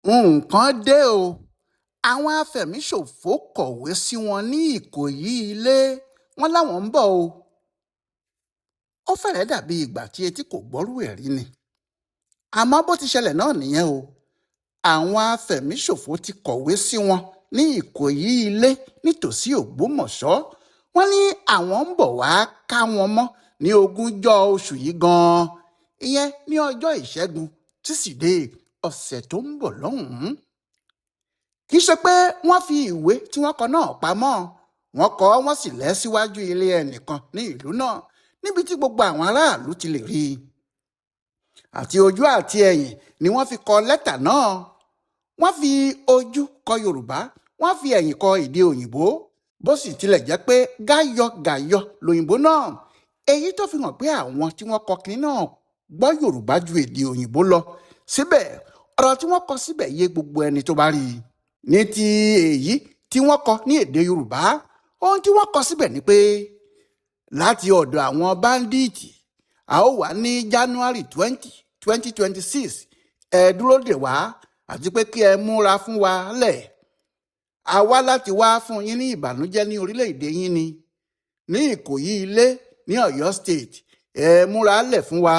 Nnkan dé o. Àwọn afẹ̀míṣòfò kọ̀wé sí wọn ní Ìkòyí ilé, wọ́n láwọn ń bọ̀ o. Ó fẹ́rẹ̀ẹ́ dàbí ìgbà tí etí kò gbọ́rú ẹ̀ rí ni. Àmọ́ bó ti ṣẹlẹ̀ náà nìyẹn o. Àwọn afẹ̀míṣòfò ti kọ̀wé sí wọn ní Ìkòyí ilé nítòsí Ògbómọ̀ṣọ́. Wọ́n ní àwọn ń bọ̀ wá ká wọn mọ́ ní 20 oṣù yìí gan-an. Ìyẹn ní ọjọ́ Ìṣẹ́gun Tísídẹ̀ẹ́ ọ̀sẹ̀ tó ń bọ̀ lọ́hùn-ún. Kì í ṣe pé wọ́n fi ìwé tí wọ́n kọ náà pamọ́, wọ́n kọ wọ́n sì lẹ̀ síwájú ilé ẹnìkan ní ìlú náà níbi tí gbogbo àwọn aráàlú ti lè rí i. Àti ojú àti ẹ̀yìn ni wọ́n fi kọ lẹ́tà náà. Wọ́n fi ojú kọ Yorùbá, wọ́n fi ẹ̀yìn kọ èdè òyìnbó. Bó sì tilẹ̀ jẹ́ pé gáyọ̀gáyọ̀ lòyìnbó náà, èyí tó fi hàn pé àwọn tí wọ́n kọ kínní náà gbọ́ Yorùbá ju èdè òyìnbó lọ. Síbẹ̀ ọ̀rọ̀ tí wọ́n kọ síbẹ̀ yé gbogbo ẹni tó bá rí i. Ní ti èyí tí wọ́n kọ ní èdè Yorùbá, ohun tí wọ́n kọ síbẹ̀ ni pé láti ọ̀dọ̀ àwọn báńdíìtì a ó wà ní January 20, 2026 ẹ dúró dè wá àti pé kí ẹ múra fún wa lẹ̀. A wá láti wá fún yín ní ìbànújẹ́ ní orílẹ̀-èdè yín ni. Ní Ìkòyí ilé ní Ọ̀yọ́ State ẹ múra lẹ̀ fún wa.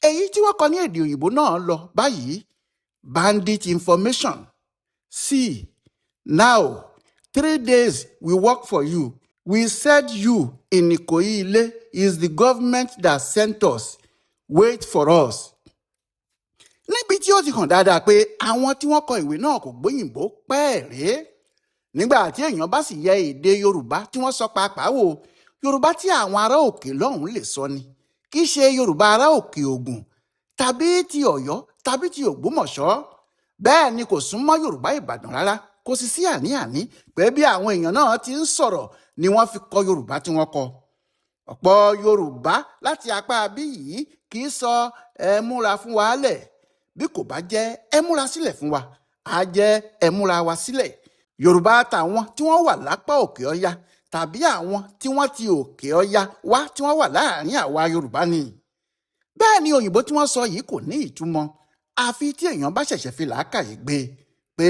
Èyí tí wọ́n kọ ní èdè òyìnbó náà lọ báyìí: bandit information. See, now 3 days we work for you. We said you in Ìkòyí ilé is the government that sent us. Wait for us. Níbi tí ó ti hàn dáadáa pé àwọn tí wọ́n kọ ìwé náà kò gbóyìnbó pẹ́ẹ́rẹ́. Nígbà tí èèyàn bá sì yẹ èdè Yorùbá tí wọ́n sọ pàápàá wò, Yorùbá tí àwọn ará òkè lọ́hùn lè sọ ni. Kì í ṣe Yorùbá ará òkè Ògùn tàbí ti Ọ̀yọ́ tàbí ti Ògbómọ̀ṣọ́. Bẹ́ẹ̀ ni kò súnmọ́ Yorùbá Ìbàdàn rárá. Kò sì sí àní-àní pé bí àwọn èèyàn náà ti ń sọ̀rọ̀ ni wọ́n fi kọ Yorùbá tí wọ́n kọ. Ọ̀pọ̀ Yorùbá láti apá bí yìí kì í sọ ẹ múra fún wa lẹ̀. Bí kò bá jẹ́ ẹ múra sílẹ̀ fún wa, á jẹ́ ẹ múra wa sílẹ̀. Yorùbá tàwọn tí wọ́n wà lápá òkè ọya tàbí àwọn tí wọ́n ti òkè ọya wá tí wọ́n wà láàrin àwa Yorùbá ni. Bẹ́ẹ̀ ni òyìnbó tí wọ́n sọ yìí kò ní ìtumọ̀ àfi tí èèyàn bá ṣẹ̀ṣẹ̀ fi làákàyè gbé pé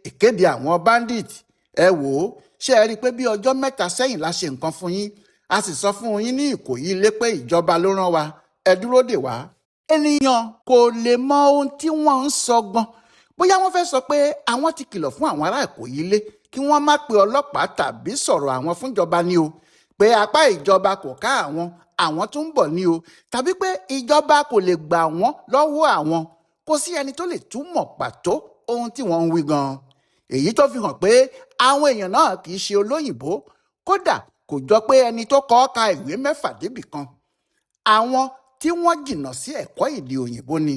ìkéde àwọn bandit. Ẹ wò ó, ṣé ẹ rí i pé bí ọjọ́ 3 sẹ́yìn la ṣe nǹkan fún yín, a sì sọ fún yín ní Ìkòyí ilé pé ìjọba ló rán wa, ẹ dúró dè wá. Ènìyàn kò lè mọ ohun tí wọ́n ń sọ gan. Bóyá wọ́n fẹ́ sọ pé àwọn ti kìlọ̀ fún àwọn ará Ìkòyí ilé kí wọ́n má pe ọlọ́pàá tàbí sọ̀rọ̀ àwọn fúnjọba ni o, pé apá ìjọba kò ká àwọn tó ń bọ̀ ni o, tàbí pé ìjọba kò lè gbà wọ́n lọ́wọ́ àwọn. Kò sí ẹni tó lè túmọ̀ pàtó ohun tí wọ́n ń wí gan. Èyí tó fi hàn pé àwọn èèyàn náà kì í ṣe olóyìnbó. Kódà kò jọ pé ẹni tó kọ ka ìwé 6 débì kan. Àwọn tí wọ́n jìnnà sí ẹ̀kọ́ èdè òyìnbó ni.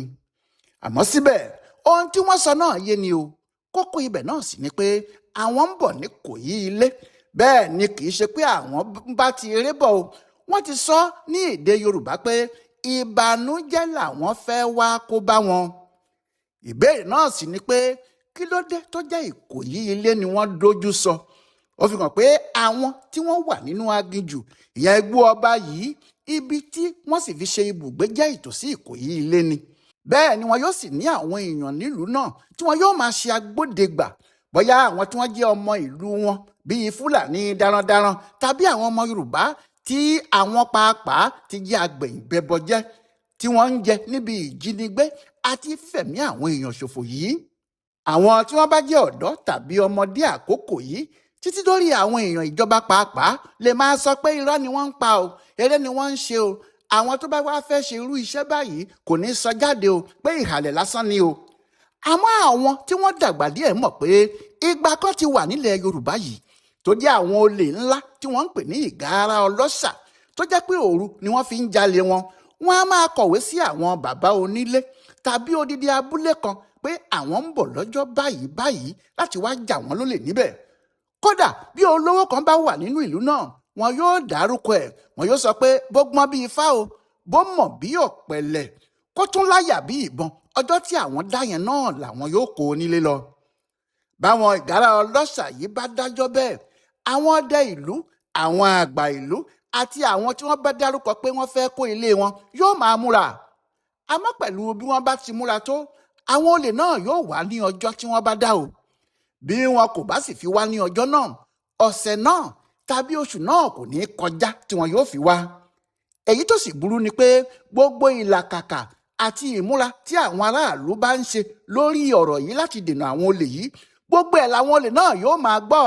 Àmọ́ síbẹ̀ ohun tí wọ́n sọ náà yé ni o. Kókó ibẹ̀ náà sì ni pé àwọn ń bọ̀ ní Ìkòyí ilé. Bẹ́ẹ̀ ni kì í ṣe pé àwọn bá ti eré bọ̀ o. Wọ́n ti sọ ní èdè Yorùbá pé ìbànújẹ́ làwọn fẹ́ wá kó bá wọn. Ìbéèrè náà sì ni pé kí ló dé tó jẹ́ Ìkòyí ilé ni wọ́n dojú sọ. Ó fi hàn pé àwọn tí wọ́n wà nínú aginjù, ìyẹn igbó ọba yìí, ibi tí wọ́n sì fi ṣe ibùgbé jẹ́ ìtòsí Ìkòyí ilé ni. Bẹ́ẹ̀ ni wọn yóò sì ní àwọn èèyàn nílùú náà tí wọn yóò máa ṣe agbódegbà. Bóyá àwọn tí wọ́n jẹ́ ọmọ ìlú wọn bíi Fúlàní darandaran tàbí àwọn ọmọ Yorùbá tí àwọn pàápàá ti jẹ́ agbẹ̀yìnbẹbọjẹ́ tí wọ́n ń jẹ níbi ìjínigbé àti fẹ̀mí àwọn èèyàn ṣòfò yìí. Àwọn tí wọ́n bá jẹ́ ọ̀dọ́ tàbí ọmọdé àkókò yìí títí dórí àwọn èèyàn ìjọba pàápàá lè máa sọ pé irọ́ ni wọ́n ń pa o, eré ni wọ́n ń ṣe o. Àwọn tó bá wá fẹ́ ṣe irú iṣẹ́ báyìí kò ní sọ jáde o pé ìhàlẹ̀ lásán ni o. Àmọ́ àwọn tí wọ́n dàgbà díẹ̀ mọ̀ pé ìgbà kan ti wà nílẹ̀ Yorùbá yìí tó jẹ́ àwọn olè ńlá tí wọ́n ń pè ní ìgárá ọlọ́ṣà, tó jẹ́ pé òru ni wọ́n fi ń jalè wọn. Wọ́n á máa kọ̀wé sí àwọn bàbá onílé tàbí odidi abúlé kan pé àwọn ń bọ̀ lọ́jọ́ báyìí láti wá jà wọ́n lólè níbẹ̀. Kódà bí olówó kan bá wà nínú ìlú náà, wọn yóò dárúkọ ẹ̀, wọn yóò sọ pé bó gbọ́n bí ifá o, bó mọ̀ bí ọ̀pẹ̀lẹ̀, kó tún láyà bí ìbọn, ọjọ́ tí àwọn dá yẹn náà làwọn yóò kó onílé lọ. Báwọn ìgárá ọlọ́ṣà yìí bá dájọ́ bẹ́ẹ̀, àwọn ọdẹ ìlú, àwọn àgbà ìlú àti àwọn tí wọ́n bá dárúkọ pé wọ́n fẹ́ kó ilé wọn yóò máa múra. Àmọ́ pẹ̀lú bí wọ́n bá ti múra tó, àwọn olè náà yóò wá ní ọjọ́ tí wọ́n bá dá o. Bí wọn kò bá sì fi wá ní ọjọ́ náà, ọ̀sẹ̀ náà tàbí oṣù náà kò ní kọjá tí wọn yóò fi wá. Èyí tó sì burú ni pé gbogbo ìlàkàkà àti ìmúra tí àwọn aráàlú bá ń ṣe lórí ọ̀rọ̀ yìí láti dènà àwọn olè yìí, gbogbo ẹ̀ làwọn olè náà yóò máa gbọ́,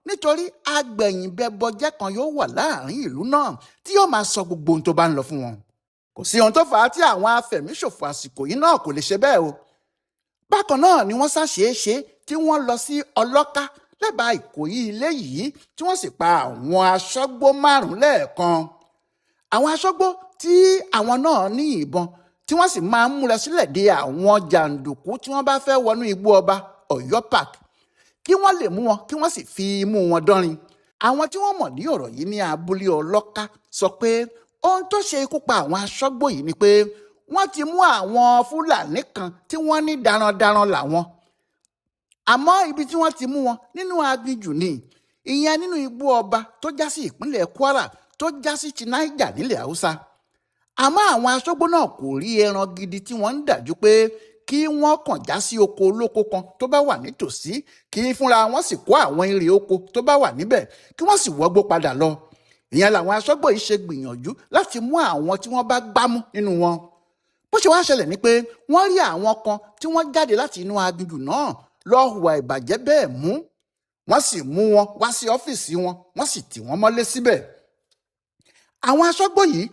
nítorí agbẹ̀yìnbẹbọjẹ́ kan yóò wà láàrin ìlú náà tí yóò máa sọ gbogbo ohun tó bá ń lọ fún wọn. Kò sí ohun tó fà á tí àwọn afẹ̀míṣòfò àsìkò yìí náà kò lè ṣe bẹ́ẹ̀ o. Bákan náà ni wọ́n ṣàṣeéṣe tí wọ́n lọ sí ọlọ́ká lẹ́bàá Ìkòyí ilé yìí tí wọ́n sì pa àwọn aṣọ́gbó 5 lẹ́ẹ̀kan. Àwọn aṣọ́gbó tí àwọn náà ní ìbọn tí wọ́n sì máa ń múra sílẹ̀ de àwọn jàǹdùkú tí wọ́n bá fẹ́ wọnú igbó ọba Ọ̀yọ́ Park kí wọ́n lè mú wọn kí wọ́n sì fi imú wọn dánrin. Àwọn tí wọ́n mọ̀ ní ọ̀rọ̀ yìí ní abúlé ọlọ́ká sọ pé ohun tó ṣe ikú pa àwọn aṣọ́gbó yìí ni pé wọ́n ti mú àwọn Fúlàní kan tí wọ́n ní darandaran làwọn. Àmọ́ ibi tí wọ́n ti mú wọn nínú aginjù ni, ìyẹn nínú igbó ọba tó já sí ìpínlẹ̀ Kwara tó já sí ti Niger nílẹ̀ Haúsá. Àmọ́ àwọn aṣọ́gbó náà kò rí ẹran gidi tí wọ́n ń dájú pé kí wọ́n kàn já sí oko olóko kan tó bá wà nítòsí, kí fúnra wọn sì kó àwọn èrè oko tó bá wà níbẹ̀ kí wọ́n sì wọgbó padà lọ. Ìyẹn làwọn aṣọ́gbó yìí ṣe gbìyànjú láti mú àwọn tí wọ́n bá gbámú nínú wọn. Bó ṣe wá ṣẹlẹ̀ ni pé wọ́n rí àwọn kan tí wọ́n jáde láti inú aginjù náà lọ hùwà ìbàjẹ́ bẹ́ẹ̀ mú. Wọ́n sì mú wọn wá sí ọ́fíìsì wọn, wọ́n sì tì wọ́n mọ́lé síbẹ̀. Àwọn aṣọ́gbó yìí,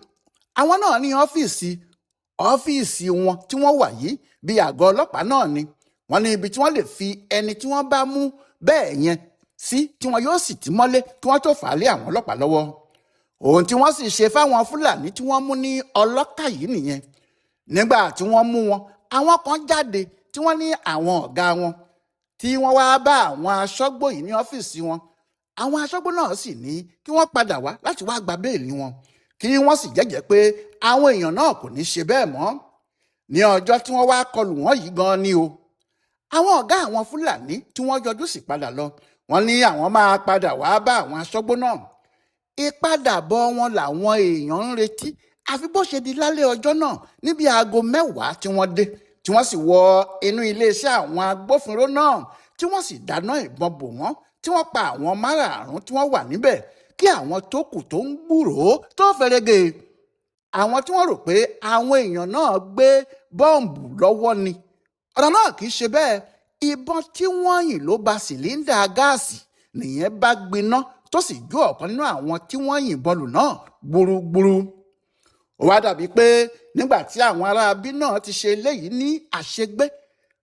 àwọn náà ní ọ́fíìsì wọn tí wọ́n wà yìí bí àgọ́ ọlọ́pàá náà ni. Wọ́n ní ibi tí wọ́n lè fi ẹni tí wọ́n bá mú bẹ́ẹ̀ yẹn sí tí wọn yóò sì tì mọ́lé kí wọ́n tó fà á lé àwọn ọlọ́pàá lọ́wọ́. Ohun tí wọ́n sì ṣe fáwọn Fúlàní tí wọ́n mú ní ọlọ́kà yìí nìyẹn. Nígbà tí wọ́n mú wọn, àwọn kan jáde tí wọ́n ní àwọn ọ̀gá wọn tí wọ́n wá bá àwọn aṣọ́gbó yìí ní ọ́fíìsì wọn. Àwọn aṣọ́gbó náà sì ní kí wọ́n padà wá láti wá gba béèlì wọn, kí wọ́n sì jẹ́jẹ́ pé àwọn èèyàn náà kò ní ṣe bẹ́ẹ̀ mọ́. Ní ọjọ́ tí wọ́n wá kọlù wọ́n yìí gan ni o. Àwọn ọ̀gá àwọn Fúlàní tí wọ́n yọjú sì padà lọ, wọ́n ní àwọn máa padà wá bá àwọn aṣọ́gbó náà. Ìpadàbọ̀ wọn làwọn èèyàn ń retí, àfi bó ṣe di lálẹ́ ọjọ́ náà níbi aago 10 tí wọ́n dé, tí wọ́n sì wọ inú iléeṣẹ́ àwọn agbófinró náà, tí wọ́n sì dáná ìbọn bò wọ́n, tí wọ́n pa àwọn 5 tí wọ́n wà níbẹ̀ kí àwọn tó kù tó ń gbúròó tó fẹ́rẹ́gẹ́. Àwọn tí wọ́n rò pé àwọn èèyàn náà gbé bọ́ǹbù lọ́wọ́ ni. Ọ̀rọ̀ náà kì í ṣe bẹ́ẹ̀. Ìbọn tí wọ́n yìn ló ba sìlíńdà gáàsì nìyẹn bá gbiná tó sì jó ọ̀kan nínú àwọn tí wọ́n yìnbọn lù náà gbúrúgbúrú. Ó wá dàbí pé nígbà tí àwọn aráabí náà ti ṣe eléyìí ní àṣegbé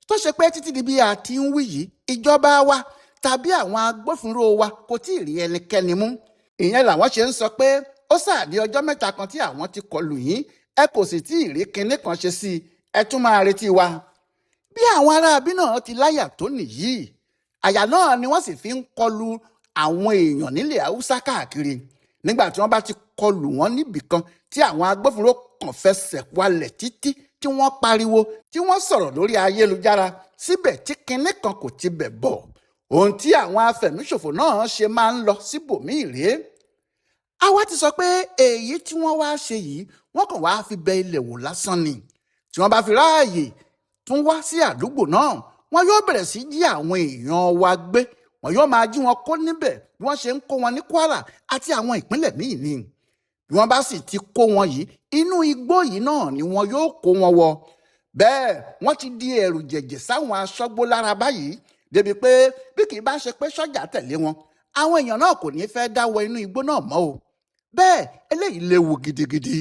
tó ṣe pé títí di bí a ti ń wí yìí, ìjọba wa tàbí àwọn agbófinró wa kò tí ì rí ẹnikẹ́ni mú. Ìyẹn làwọn ṣe ń sọ pé ó sáàdì ọjọ́ 7 kan tí àwọn ti kọlù yín, ẹ kò sì tí ì rí kinní kan ṣe sí i, ẹ tún máa retí wa. Bí àwọn aráabí náà ti láyà tó nìyí, àyà náà ni wọ́n sì fi ń kọlù àwọn èèyàn nílẹ̀ Haúsá káàkiri. Nígbà tí wọ́n bá ti kọlù wọ́n níbìkan tí àwọn agbófinró kàn fẹsẹ̀ walẹ̀ títí tí wọ́n pariwo tí wọ́n sọ̀rọ̀ lórí ayélujára, síbẹ̀ tí kinní kan kò ti bẹ̀ bọ̀. Ohun tí àwọn afẹ̀míṣòfò náà ṣe máa ń lọ síbòmíì rèé. Àwa ti sọ pé èyí tí wọ́n wá ṣe yìí wọ́n kàn wá fi bẹ ilẹ̀ wò lásán ni. Tí wọ́n bá fi ráàyè tún wá sí àdúgbò náà, wọ́n yóò bẹ̀rẹ̀ sí jí àwọn èèyàn wa gbé. Wọ́n yóò máa jí wọn kó níbẹ̀ bí wọ́n ṣe ń kó wọn ní Kwara àti àwọn ìpínlẹ̀ míì ni. Bí wọ́n bá sì ti kó wọn yìí, inú igbó yìí náà ni wọn yóò kó wọn wọ. Bẹ́ẹ̀ wọ́n ti di ẹ̀rù jẹ̀jẹ̀ sáwọn aṣọ́gbó lára báyìí, débi pé bí kì í bá ṣe pé sọ́jà tẹ̀lé wọn, àwọn èèyàn náà kò ní fẹ́ dáwọ inú igbó náà mọ́ o. Bẹ́ẹ̀ eléyìí léwu gidigidi.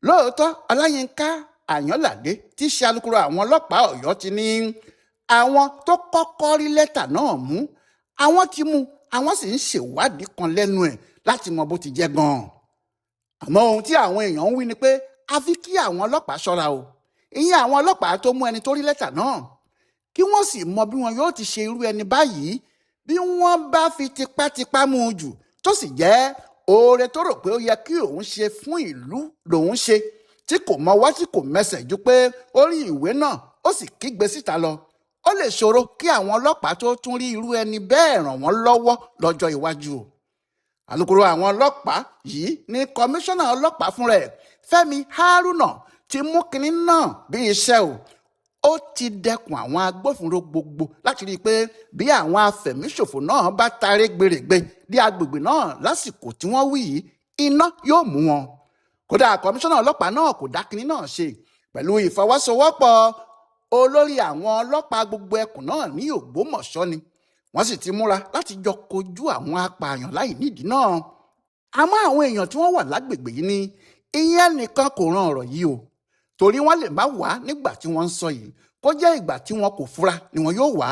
Lóòótọ́, Ọláyínká Àyànládé tí í ṣe alukoro àwọn ọlọ́pàá Ọ̀yọ́ ti ní àwọn tó kọ́kọ́ rí lẹ́tà náà mú, àwọn ti mú, àwọn sì ń ṣèwádìí kan lẹ́nu ẹ̀ láti mọ bó ti jẹ́ gan-an. Àmọ́ ohun tí àwọn èèyàn ń wí ni pé àfi kí àwọn ọlọ́pàá ṣọ́ra o. Ìyẹn àwọn ọlọ́pàá tó mú ẹni tó rí lẹ́tà náà, kí wọ́n sì mọ bí wọn yóò ti ṣe irú ẹni báyìí bí wọ́n bá fi tipátipá mú un jù tó sì jẹ́ oore tó rò pé ó yẹ kí òun ṣe fún ìlú lòun ṣe, tí kò mọwọ́ tí kò mẹsẹ̀ ju pé ó rí ìwé náà ó sì kígbe síta lọ. Ó lè ṣòro kí àwọn ọlọ́pàá tó tún rí irú ẹni bẹ́ẹ̀ ràn wọ́n lọ́wọ́ lọ́jọ́ iwájú o. Alukoro àwọn ọlọ́pàá yìí ní kọmíṣánná ọlọ́pàá fúnra ẹ̀ Fẹ́mi Haruna ti mú kinní náà bí iṣẹ́ o. ó ti dẹkùn àwọn agbófinró gbogbo láti rí i pé bí àwọn afẹ̀míṣòfò náà bá tarí gbèrègbè dé agbègbè náà lásìkò tí wọ́n wí yìí iná yóò mú wọn. Kódà kọmíṣánná ọlọ́pàá náà kò dákínní náà ṣe pẹ̀lú ìfọwọ́sowọ́pọ̀ olórí àwọn ọlọ́pàá gbogbo ẹkùn náà ní Ògbómọ̀ṣọ́ ni wọ́n sì ti múra láti jọ kojú àwọn apààyàn láì nídìí náà. Àmọ́ àwọn èèyàn tí wọ́n wà lágbègbè yìí ní ìyẹn nìkan kò ran ọ̀rọ̀ yìí o, torí wọ́n lè má wá nígbà tí wọ́n ń sọ yìí kó jẹ́ ìgbà tí wọn kò fura ni wọn yóò wá.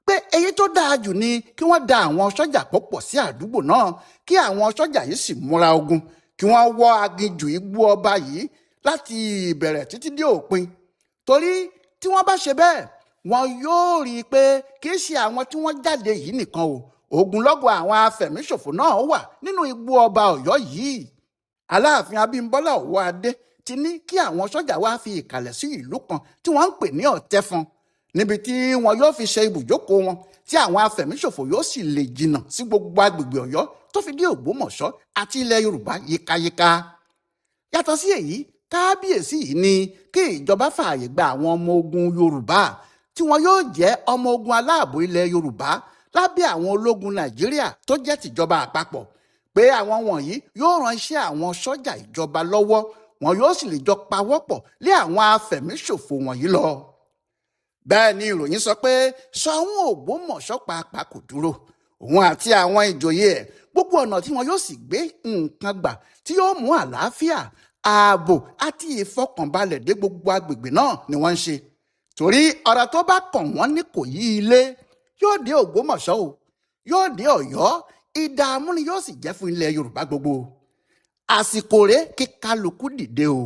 Pé èyí tó dáa jù ni kí wọ́n da àwọn sọ́jà pọ̀ sí àdúgbò náà kí àwọn sọ́jà yìí sì múra ogun kí wọ́n wọ́ aginjù igbó ọba yìí láti ìbẹ̀rẹ̀ títí dé òpin. Torí tí wọ́n bá ṣe bẹ́ẹ̀ wọn yóò rí i pé kì í ṣe àwọn tí wọ́n jáde yìí nìkan o, ogunlọ́gọ̀ àwọn afẹ̀míṣòfò náà wà nínú igbó ọba Ọ̀yọ́ yìí. Aláàfin Abímbọ́lá Ọwọ́adé ti ní kí àwọn sọ́jà wá fi ìkàlẹ̀ sí ìlú kan tí wọ́n ń pè ní Ọ̀tẹ́fọn níbi tí wọn yóò fi ṣe ibùjókòó wọn tí àwọn afẹ̀míṣòfò yóò sì lè jìnnà sí gbogbo agbègbè Ọ̀yọ́ tó fi dé Ògbómọ̀ṣọ́ àti ilẹ̀ Yorùbá yíkáyíká. Yàtọ̀ sí èyí, kábíyèsí yìí ní kí ìjọba fààyè gba àwọn ọmọ ogun Yorùbá tí wọn yóò jẹ́ ọmọ ogun aláàbò ilẹ̀ Yorùbá lábẹ́ àwọn ológun Nàìjíríà tó jẹ́ tìjọba àpapọ̀, pé àwọn wọ̀nyí yóò ran iṣẹ́ àwọn sọ́jà ìjọba lọ́wọ́ wọn yóò sì lè jọ pawọ́pọ̀ lé àwọn afẹ̀míṣòfò wọ̀nyí lọ. Bẹ́ẹ̀ ni ìròyìn sọ pé Ṣọ̀ún Ògbómọ̀ṣọ́ pàápàá kò dúró, òun àti àwọn ìjòyè ẹ̀ gbogbo ọ̀nà tí wọn yóò sì gbé nǹkan gbà tí yóò mú àlàáfíà, ààbò àti ìfọkànbalẹ̀ dé gbogbo agbègbè náà ni wọ́n ń ṣe. Torí ọ̀rọ̀ tó bá kàn wọ́n ní kò yí ilé yóò dé Ògbómọ̀ṣọ́ o, yóò dé Ọ̀yọ́, ìdààmú ni yóò sì jẹ́ fún ilẹ̀ Yorùbá gbogbo. Àsìkò rẹ̀ kí kálukú dìde o.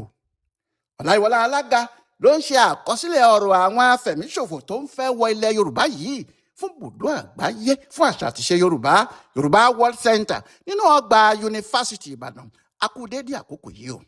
Ọláyíwọlá Alága ló ń ṣe àkọsílẹ̀ ọ̀rọ̀ àwọn afẹ̀míṣòfò tó ń fẹ́ wọ ilẹ̀ Yorùbá yìí fún Ibùdó Àgbáyé fún Àṣà àtiṣe Yorùbá, Yorùbá World Center nínú ọgbà Yunifásítì Ìbàdàn. A kú dédé àkókò yìí o.